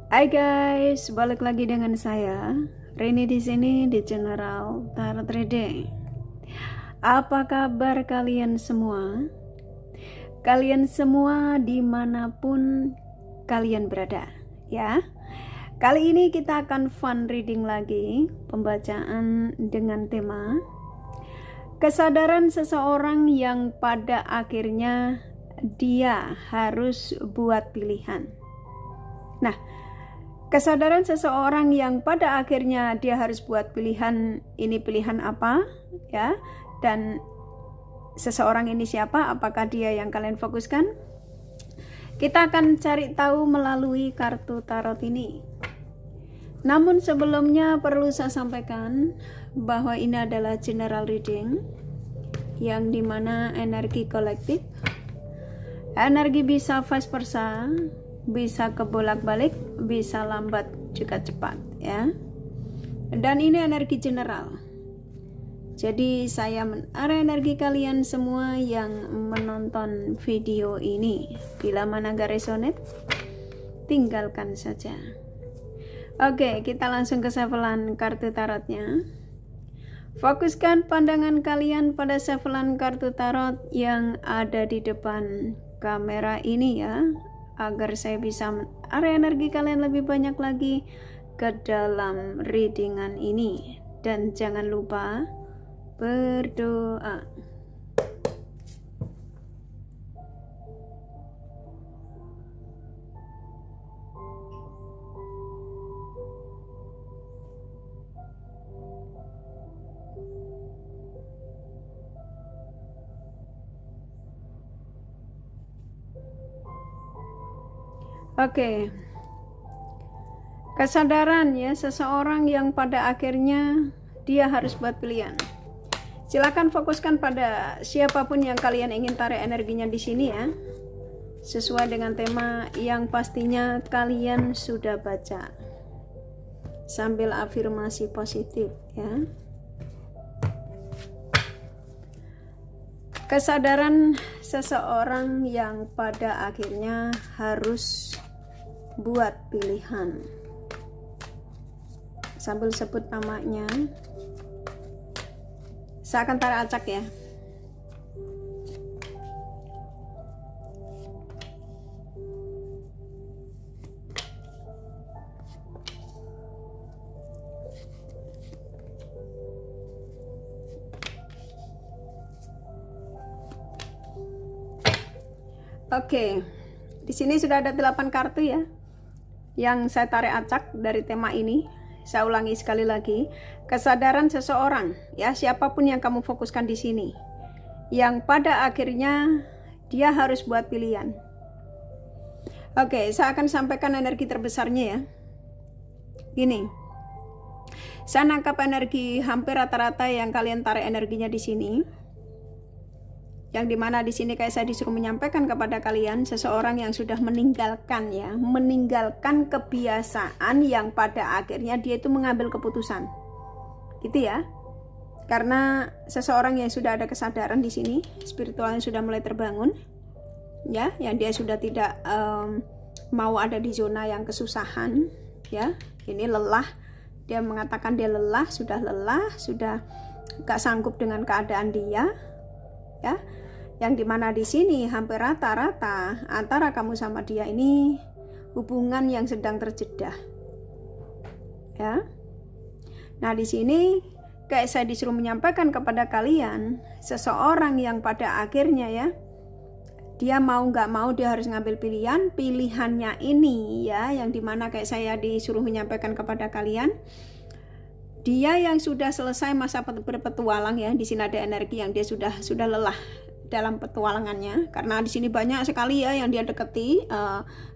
Hai guys, balik lagi dengan saya Rini di sini di General Tarot Reading. Apa kabar kalian semua? Kalian semua dimanapun kalian berada, ya. Kali ini kita akan fun reading lagi, pembacaan dengan tema kesadaran seseorang yang pada akhirnya dia harus buat pilihan. Nah, kesadaran seseorang yang pada akhirnya dia harus buat pilihan, ini pilihan apa, ya? Dan seseorang ini siapa? Apakah dia yang kalian fokuskan? Kita akan cari tahu melalui kartu tarot ini. Namun sebelumnya perlu saya sampaikan bahwa ini adalah general reading yang dimana energi kolektif, energi bisa vice versa, bisa kebolak-balik, bisa lambat juga cepat, ya. Dan ini energi general. Jadi saya menaruh energi kalian semua yang menonton video ini. Bila mana gak resonate, tinggalkan saja. Oke, kita langsung ke shufflean kartu tarotnya. Fokuskan pandangan kalian pada shufflean kartu tarot yang ada di depan kamera ini, ya, agar saya bisa menarik energi kalian lebih banyak lagi ke dalam readingan ini. Dan jangan lupa berdoa. Oke. Kesadaran, ya, seseorang yang pada akhirnya dia harus buat pilihan. Silakan fokuskan pada siapapun yang kalian ingin tarik energinya di sini, ya. Sesuai dengan tema yang pastinya kalian sudah baca. Sambil afirmasi positif, ya. Kesadaran seseorang yang pada akhirnya harus buat pilihan. Sambil sebut namanya, saya akan tarik acak, ya. Oke, di sini sudah ada 8 kartu, ya, yang saya tarik acak dari tema ini. Saya ulangi sekali lagi, kesadaran seseorang, ya, siapapun yang kamu fokuskan di sini, yang pada akhirnya dia harus buat pilihan. Oke, saya akan sampaikan energi terbesarnya, ya. Gini, saya nangkap energi hampir rata-rata yang kalian tarik energinya di sini. Yang dimana di sini kayak saya disuruh menyampaikan kepada kalian seseorang yang sudah meninggalkan, ya, meninggalkan kebiasaan yang pada akhirnya dia itu mengambil keputusan, gitu, ya. Karena seseorang yang sudah ada kesadaran di sini, spiritualnya sudah mulai terbangun, ya, yang dia sudah tidak mau ada di zona yang kesusahan, ya. Ini lelah, dia mengatakan dia lelah, sudah gak sanggup dengan keadaan dia, ya. Yang dimana di sini hampir rata-rata antara kamu sama dia ini hubungan yang sedang terjeda, ya. Nah, di sini kayak saya disuruh menyampaikan kepada kalian seseorang yang pada akhirnya, ya, dia mau nggak mau dia harus ngambil pilihannya ini, ya, yang dimana kayak saya disuruh menyampaikan kepada kalian, dia yang sudah selesai masa berpetualang, ya. Di sini ada energi yang dia sudah lelah dalam petualangannya, karena di sini banyak sekali, ya, yang dia deketi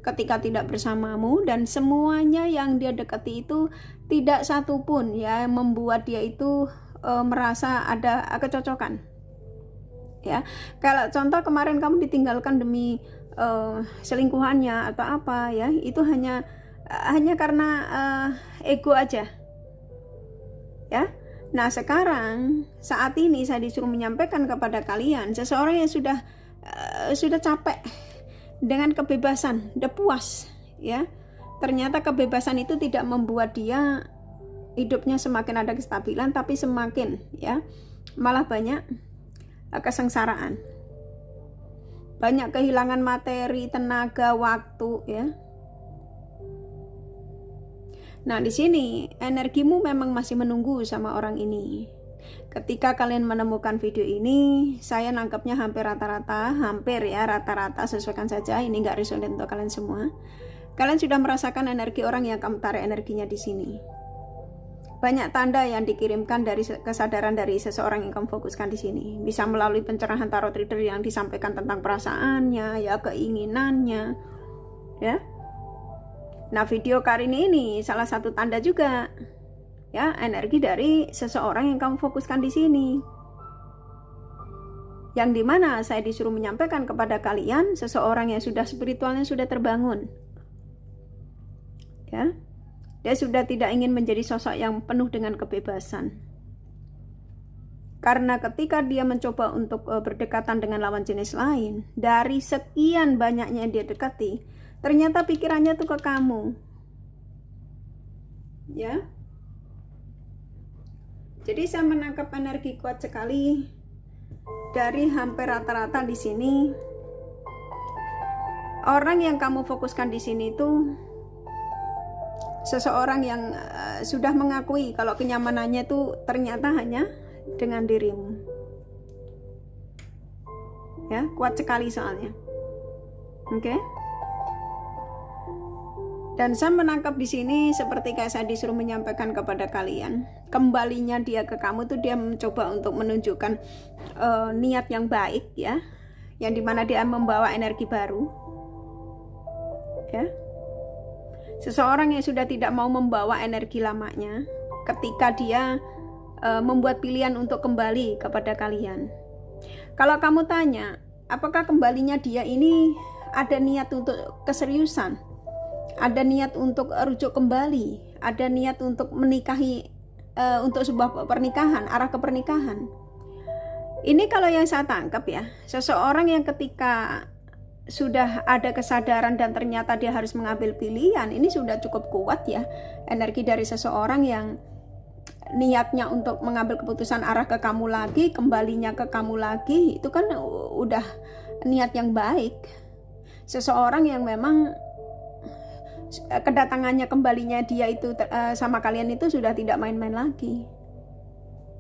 ketika tidak bersamamu, dan semuanya yang dia deketi itu tidak satu pun, ya, membuat dia itu merasa ada kecocokan, ya. Kalau contoh kemarin kamu ditinggalkan demi selingkuhannya atau apa, ya, itu hanya karena ego aja, ya. Nah, sekarang saat ini saya disuruh menyampaikan kepada kalian seseorang yang sudah capek dengan kebebasan, udah puas, ya. ternyata kebebasan itu tidak membuat dia hidupnya semakin ada kestabilan, tapi semakin ya malah banyak kesengsaraan, banyak kehilangan materi, tenaga, waktu ya. Nah, di sini energimu memang masih menunggu sama orang ini. Ketika kalian menemukan video ini, saya nangkapnya hampir rata-rata, sesuaikan saja, ini nggak resonate untuk kalian semua. Kalian sudah merasakan energi orang yang kamu tarik energinya di sini. Banyak tanda yang dikirimkan dari kesadaran dari seseorang yang kamu fokuskan di sini. Bisa melalui pencerahan tarot reader yang disampaikan tentang perasaannya, ya keinginannya, ya. Nah, video kali ini salah satu tanda juga, ya, energi dari seseorang yang kamu fokuskan di sini. Yang dimana saya disuruh menyampaikan kepada kalian, seseorang yang sudah spiritualnya sudah terbangun, ya, dia sudah tidak ingin menjadi sosok yang penuh dengan kebebasan. Karena ketika dia mencoba untuk berdekatan dengan lawan jenis lain, dari sekian banyaknya yang dia dekati, ternyata pikirannya tuh ke kamu, ya. Jadi saya menangkap energi kuat sekali dari hampir rata-rata di sini. Orang yang kamu fokuskan di sini itu seseorang yang sudah mengakui kalau kenyamanannya itu ternyata hanya dengan dirimu, ya, kuat sekali soalnya, oke? Dan saya menangkap di sini seperti kayak saya disuruh menyampaikan kepada kalian, kembalinya dia ke kamu tuh dia mencoba untuk menunjukkan niat yang baik, ya, yang dimana dia membawa energi baru, ya. Seseorang yang sudah tidak mau membawa energi lamanya, ketika dia membuat pilihan untuk kembali kepada kalian. Kalau kamu tanya, apakah kembalinya dia ini ada niat untuk keseriusan? Ada niat untuk rujuk kembali, ada niat untuk menikahi, untuk sebuah pernikahan, arah ke pernikahan. Ini kalau yang saya tangkap ya, seseorang yang ketika sudah ada kesadaran dan ternyata dia harus mengambil pilihan, ini sudah cukup kuat ya, energi dari seseorang yang niatnya untuk mengambil keputusan arah ke kamu lagi, kembalinya ke kamu lagi, itu kan udah niat yang baik. Seseorang yang memang kedatangannya, kembalinya dia itu sama kalian itu sudah tidak main-main lagi.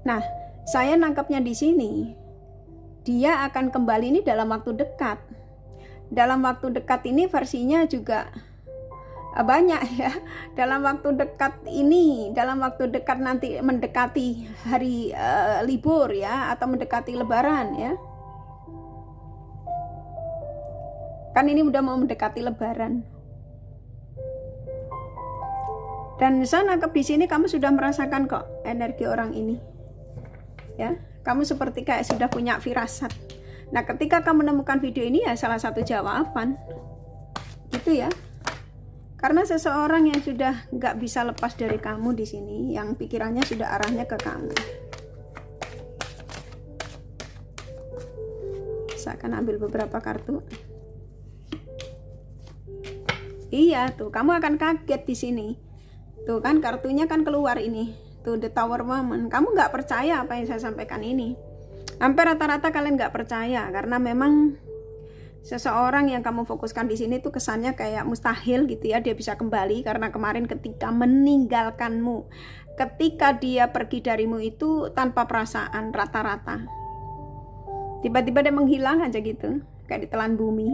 Nah, saya nangkapnya di sini, dia akan kembali ini dalam waktu dekat. Dalam waktu dekat ini versinya juga banyak ya. Dalam waktu dekat ini, dalam waktu dekat nanti mendekati hari libur ya, atau mendekati lebaran ya. Kan ini udah mau mendekati lebaran. Dan saya nangkep di sini kamu sudah merasakan kok energi orang ini, ya. Kamu seperti kayak sudah punya firasat. Nah, ketika kamu menemukan video ini ya salah satu jawaban, gitu ya. Karena seseorang yang sudah nggak bisa lepas dari kamu di sini, yang pikirannya sudah arahnya ke kamu. Saya akan ambil beberapa kartu. Iya tuh, kamu akan kaget di sini. Tuh kan kartunya kan keluar ini. Tuh The Tower Woman. Kamu nggak percaya apa yang saya sampaikan ini. Hampir rata-rata kalian nggak percaya karena memang seseorang yang kamu fokuskan di sini tuh kesannya kayak mustahil gitu ya dia bisa kembali, karena kemarin ketika meninggalkanmu, ketika dia pergi darimu itu tanpa perasaan rata-rata. Tiba-tiba dia menghilang aja gitu, kayak ditelan bumi.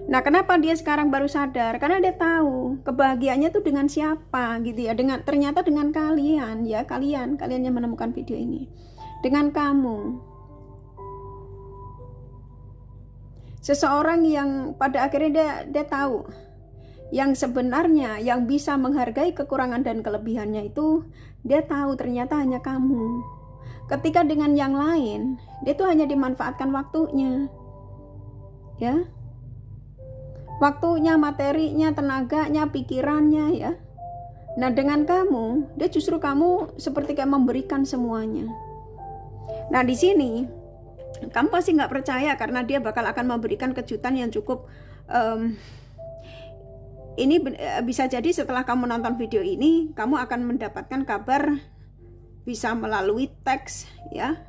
Nah, kenapa dia sekarang baru sadar? Karena dia tahu kebahagiaannya tuh dengan siapa gitu ya. Ternyata dengan kalian ya, kalian yang menemukan video ini. Dengan kamu. Seseorang yang pada akhirnya dia tahu yang sebenarnya yang bisa menghargai kekurangan dan kelebihannya itu, dia tahu ternyata hanya kamu. Ketika dengan yang lain, dia tuh hanya dimanfaatkan waktunya. Ya. Waktunya, materinya, tenaganya, pikirannya ya. Nah, dengan kamu, dia justru kamu seperti kayak memberikan semuanya. Nah, di sini kamu pasti nggak percaya karena dia bakal akan memberikan kejutan yang cukup ini bisa jadi setelah kamu nonton video ini, kamu akan mendapatkan kabar bisa melalui teks ya,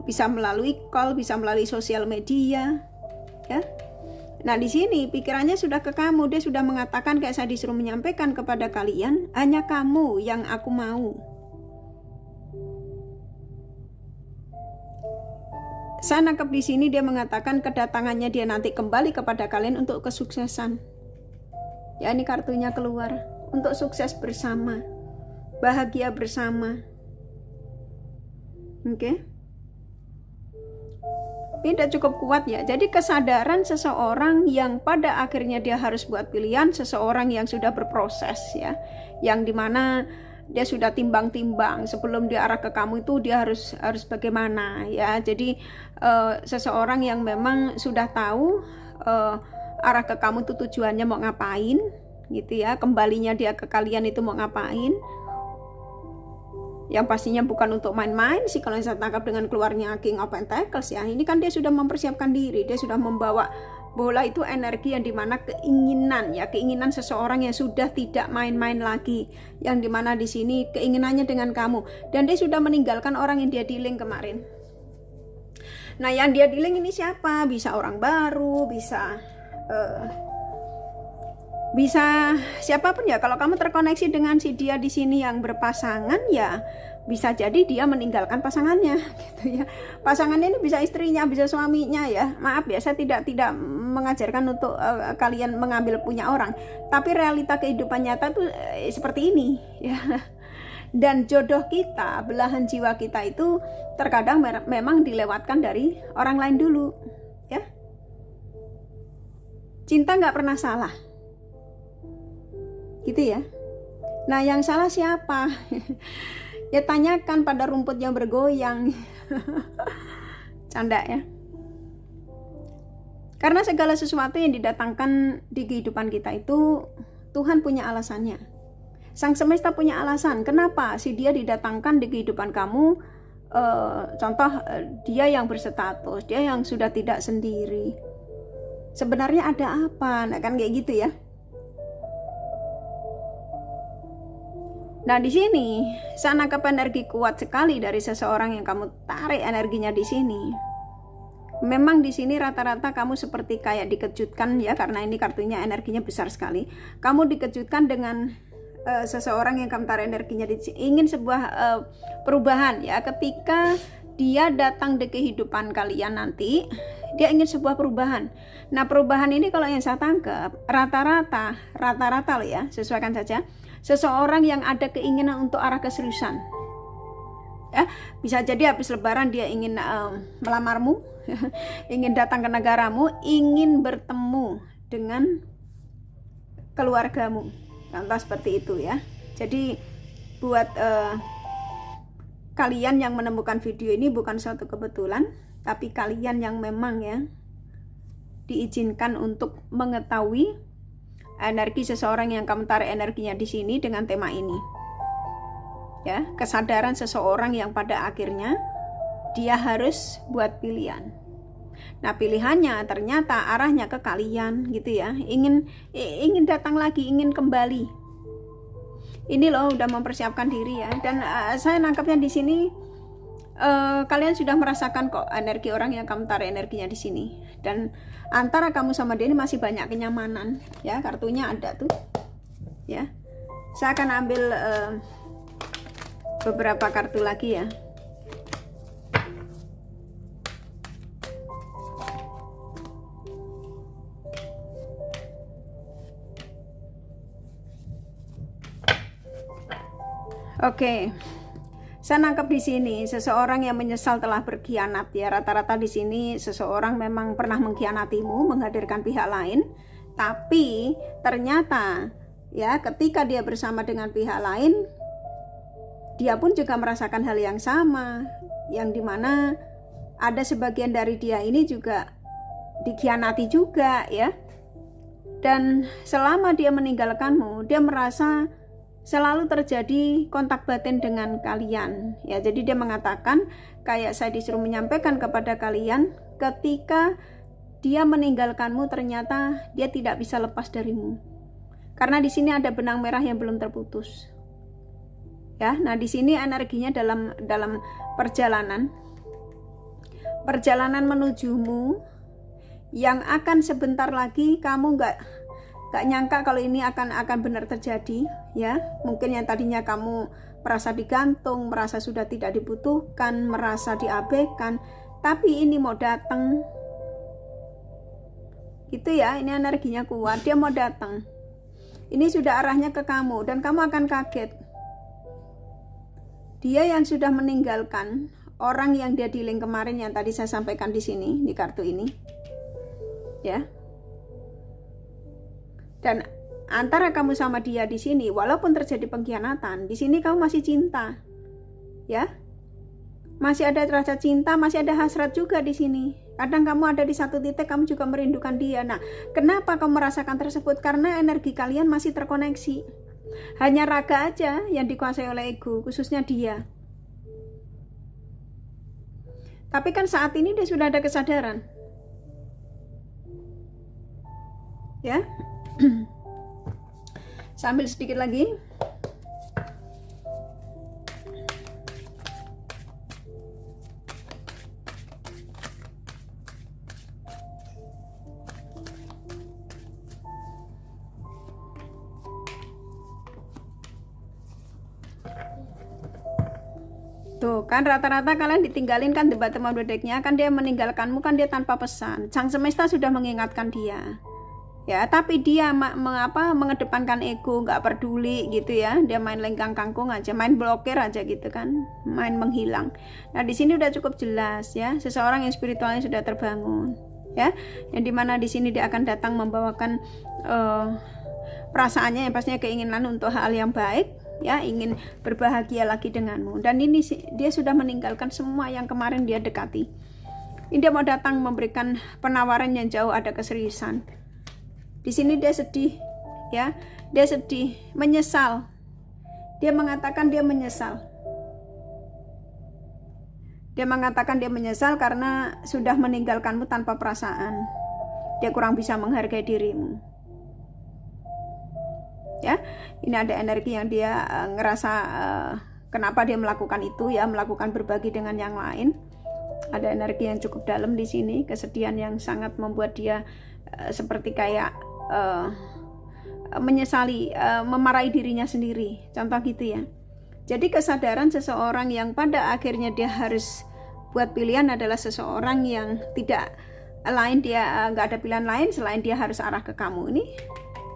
bisa melalui call, bisa melalui sosial media ya. Nah di sini pikirannya sudah ke kamu, dia sudah mengatakan kayak saya disuruh menyampaikan kepada kalian, hanya kamu yang aku mau. Saya nangkep di sini dia mengatakan kedatangannya dia nanti kembali kepada kalian untuk kesuksesan. Ya ini kartunya keluar, untuk sukses bersama, bahagia bersama. Oke. Ini udah cukup kuat ya. Jadi kesadaran seseorang yang pada akhirnya dia harus buat pilihan, seseorang yang sudah berproses ya, yang dimana dia sudah timbang-timbang sebelum dia arah ke kamu itu dia harus bagaimana ya. Jadi seseorang yang memang sudah tahu arah ke kamu itu tujuannya mau ngapain gitu ya, kembalinya dia ke kalian itu mau ngapain, yang pastinya bukan untuk main-main sih kalau saya tangkap dengan keluarnya King of Pentacles ya. Ini kan dia sudah mempersiapkan diri, dia sudah membawa bola itu energi yang dimana keinginan ya, keinginan seseorang yang sudah tidak main-main lagi, yang dimana di sini keinginannya dengan kamu, dan dia sudah meninggalkan orang yang dia dealing kemarin. Nah yang dia dealing ini siapa? Bisa orang baru, bisa siapapun ya. Kalau kamu terkoneksi dengan si dia di sini yang berpasangan ya, bisa jadi dia meninggalkan pasangannya gitu ya. Pasangannya ini bisa istrinya, bisa suaminya ya. Maaf ya, saya tidak mengajarkan untuk kalian mengambil punya orang, tapi realita kehidupan nyata tuh seperti ini ya. Dan jodoh kita, belahan jiwa kita itu terkadang memang dilewatkan dari orang lain dulu ya. Cinta nggak pernah salah gitu ya. Nah yang salah siapa? Ya tanyakan pada rumput yang bergoyang. Canda ya. Karena segala sesuatu yang didatangkan di kehidupan kita itu Tuhan punya alasannya. Sang semesta punya alasan kenapa si dia didatangkan di kehidupan kamu. Contoh dia yang berstatus, dia yang sudah tidak sendiri. Sebenarnya ada apa? Nah kan kayak gitu ya. Nah di sini saya nangkap energi kuat sekali dari seseorang yang kamu tarik energinya di sini. Memang di sini rata-rata kamu seperti kayak dikejutkan ya, karena ini kartunya energinya besar sekali. Kamu dikejutkan dengan seseorang yang kamu tarik energinya di sini, ingin sebuah perubahan ya. Ketika dia datang di kehidupan kalian nanti, dia ingin sebuah perubahan. Nah perubahan ini kalau yang saya tangkap rata-rata loh ya, sesuaikan saja. Seseorang yang ada keinginan untuk arah keseriusan ya, bisa jadi habis lebaran dia ingin melamarmu, ingin datang ke negaramu, ingin bertemu dengan keluargamu, contoh seperti itu ya. Jadi buat kalian yang menemukan video ini bukan suatu kebetulan, tapi kalian yang memang ya diizinkan untuk mengetahui energi seseorang yang kamu tarik energinya di sini dengan tema ini. Ya, kesadaran seseorang yang pada akhirnya dia harus buat pilihan. Nah, pilihannya ternyata arahnya ke kalian gitu ya. Ingin datang lagi, ingin kembali. Ini loh udah mempersiapkan diri ya. Dan saya nangkapnya di sini kalian sudah merasakan kok energi orang yang kamu tarik energinya di sini. Dan antara kamu sama dia ini masih banyak kenyamanan ya, kartunya ada tuh ya. Saya akan ambil beberapa kartu lagi ya. Oke. Saya nangkep di sini seseorang yang menyesal telah berkhianat ya. Rata-rata di sini seseorang memang pernah mengkhianatimu, menghadirkan pihak lain, tapi ternyata ya ketika dia bersama dengan pihak lain, dia pun juga merasakan hal yang sama, yang dimana ada sebagian dari dia ini juga dikhianati juga ya. Dan selama dia meninggalkanmu, dia merasa selalu terjadi kontak batin dengan kalian ya. Jadi dia mengatakan kayak saya disuruh menyampaikan kepada kalian, ketika dia meninggalkanmu ternyata dia tidak bisa lepas darimu. Karena di sini ada benang merah yang belum terputus. Ya, nah di sini energinya dalam perjalanan menujumu yang akan sebentar lagi kamu nggak nyangka kalau ini akan benar terjadi, ya. Mungkin yang tadinya kamu merasa digantung, merasa sudah tidak dibutuhkan, merasa diabaikan, tapi ini mau datang. Gitu ya, ini energinya kuat, dia mau datang. Ini sudah arahnya ke kamu dan kamu akan kaget. Dia yang sudah meninggalkan orang yang dia dealing kemarin yang tadi saya sampaikan di sini, di kartu ini. Ya. Dan antara kamu sama dia di sini, walaupun terjadi pengkhianatan, di sini kamu masih cinta. Ya. Masih ada rasa cinta, masih ada hasrat juga di sini. Kadang kamu ada di satu titik, kamu juga merindukan dia. Nah, kenapa kamu merasakan tersebut? Karena energi kalian masih terkoneksi. Hanya raga aja yang dikuasai oleh ego, khususnya dia. Tapi kan saat ini dia sudah ada kesadaran. Ya. Sambil sedikit lagi. Tuh kan rata-rata kalian ditinggalin kan di bottom of the deck-nya, kan dia meninggalkanmu, kan dia tanpa pesan. Sang semesta sudah mengingatkan dia. Ya, tapi dia mengedepankan ego, nggak peduli gitu ya. Dia main lenggang kangkung aja, main blokir aja gitu kan, main menghilang. Nah, di sini udah cukup jelas ya, seseorang yang spiritualnya sudah terbangun. Ya, yang dimana di sini dia akan datang membawakan perasaannya yang pastinya keinginan untuk hal yang baik. Ya, ingin berbahagia lagi denganmu. Dan ini dia sudah meninggalkan semua yang kemarin dia dekati. Ini dia mau datang memberikan penawaran yang jauh ada keseriusan. Di sini dia sedih, ya. Dia sedih, menyesal. Dia mengatakan dia menyesal. Dia mengatakan dia menyesal karena sudah meninggalkanmu tanpa perasaan. Dia kurang bisa menghargai dirimu. Ya, ini ada energi yang dia ngerasa kenapa dia melakukan itu ya, melakukan berbagi dengan yang lain. Ada energi yang cukup dalam di sini, kesedihan yang sangat membuat dia seperti kayak menyesali, memarahi dirinya sendiri, contoh gitu ya. Jadi kesadaran seseorang yang pada akhirnya dia harus buat pilihan adalah seseorang yang tidak lain, dia nggak ada pilihan lain selain dia harus arah ke kamu ini.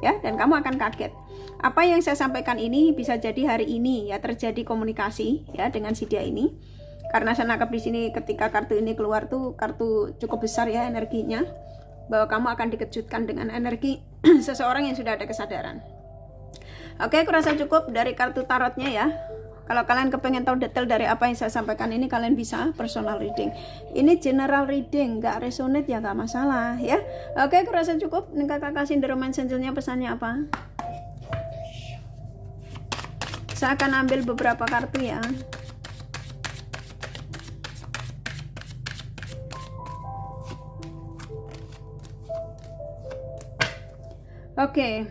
Ya, dan kamu akan kaget. Apa yang saya sampaikan ini bisa jadi hari ini ya terjadi komunikasi ya dengan si dia ini. Karena saya nangkap di sini ketika kartu ini keluar tuh kartu cukup besar ya energinya, bahwa kamu akan dikejutkan dengan energi seseorang yang sudah ada kesadaran. Oke, aku rasa cukup dari kartu tarotnya ya. Kalau kalian kepengen tahu detail dari apa yang saya sampaikan ini, kalian bisa personal reading. Ini general reading, nggak resonate ya nggak masalah ya. Oke, aku rasa cukup. Nih kakak kasih The Romance Angel-nya pesannya apa? Saya akan ambil beberapa kartu ya. Oke.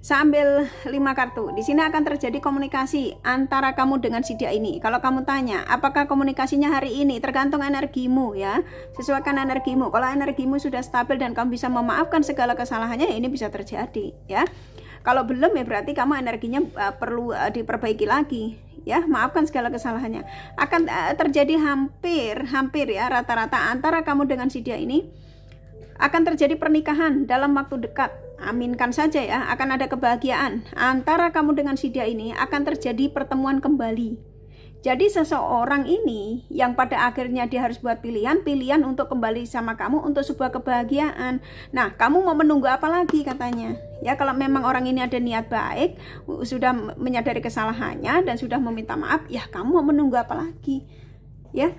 Saya ambil 5 kartu. Di sini akan terjadi komunikasi antara kamu dengan si dia ini. Kalau kamu tanya, apakah komunikasinya hari ini? Tergantung energimu ya. Sesuaikan energimu. Kalau energimu sudah stabil dan kamu bisa memaafkan segala kesalahannya, ya ini bisa terjadi ya. Kalau belum ya berarti kamu energinya perlu diperbaiki lagi ya. Maafkan segala kesalahannya. Akan terjadi hampir ya rata-rata antara kamu dengan si dia ini akan terjadi pernikahan dalam waktu dekat. Aminkan saja ya, akan ada kebahagiaan antara kamu dengan si dia ini, akan terjadi pertemuan kembali. Jadi seseorang ini yang pada akhirnya dia harus buat pilihan untuk kembali sama kamu untuk sebuah kebahagiaan. Nah, kamu mau menunggu apa lagi katanya? Ya, kalau memang orang ini ada niat baik, sudah menyadari kesalahannya dan sudah meminta maaf, ya kamu mau menunggu apa lagi? Ya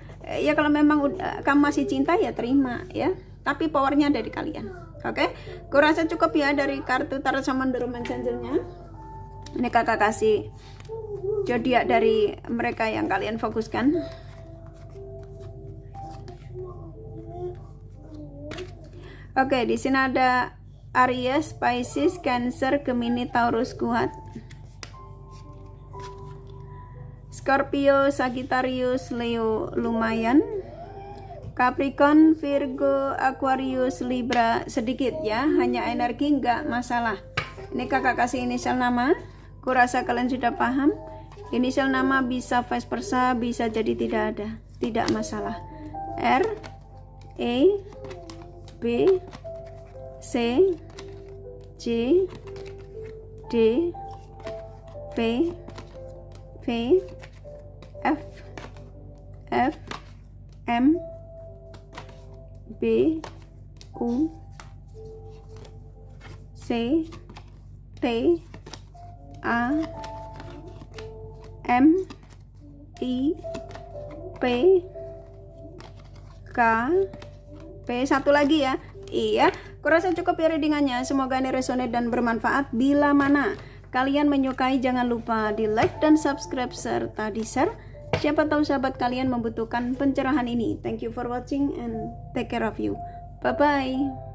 kalau memang kamu masih cinta ya terima ya. Tapi powernya ada di kalian. Oke, kurasa cukup ya dari kartu tarot sama The Romance Angel-nya. Ini kakak kasih zodiak dari mereka yang kalian fokuskan. Oke, di sini ada Aries, Pisces, Cancer, Gemini, Taurus kuat. Scorpio, Sagittarius, Leo lumayan. Capricorn, Virgo, Aquarius, Libra sedikit ya, hanya energi nggak masalah. Ini kakak kasih inisial nama, kurasa kalian sudah paham. Inisial nama bisa vice versa, bisa jadi tidak ada, tidak masalah. R, E, B, C, J, D, P, V, F, M, B, U, C, T, A, M, I, P, K, P, satu lagi ya. Iya, kurasa cukup ya readingannya. Semoga ini resonate dan bermanfaat. Bila mana kalian menyukai, jangan lupa di like dan subscribe serta di share. Siapa tahu sahabat kalian membutuhkan pencerahan ini. Thank you for watching and take care of you. Bye bye.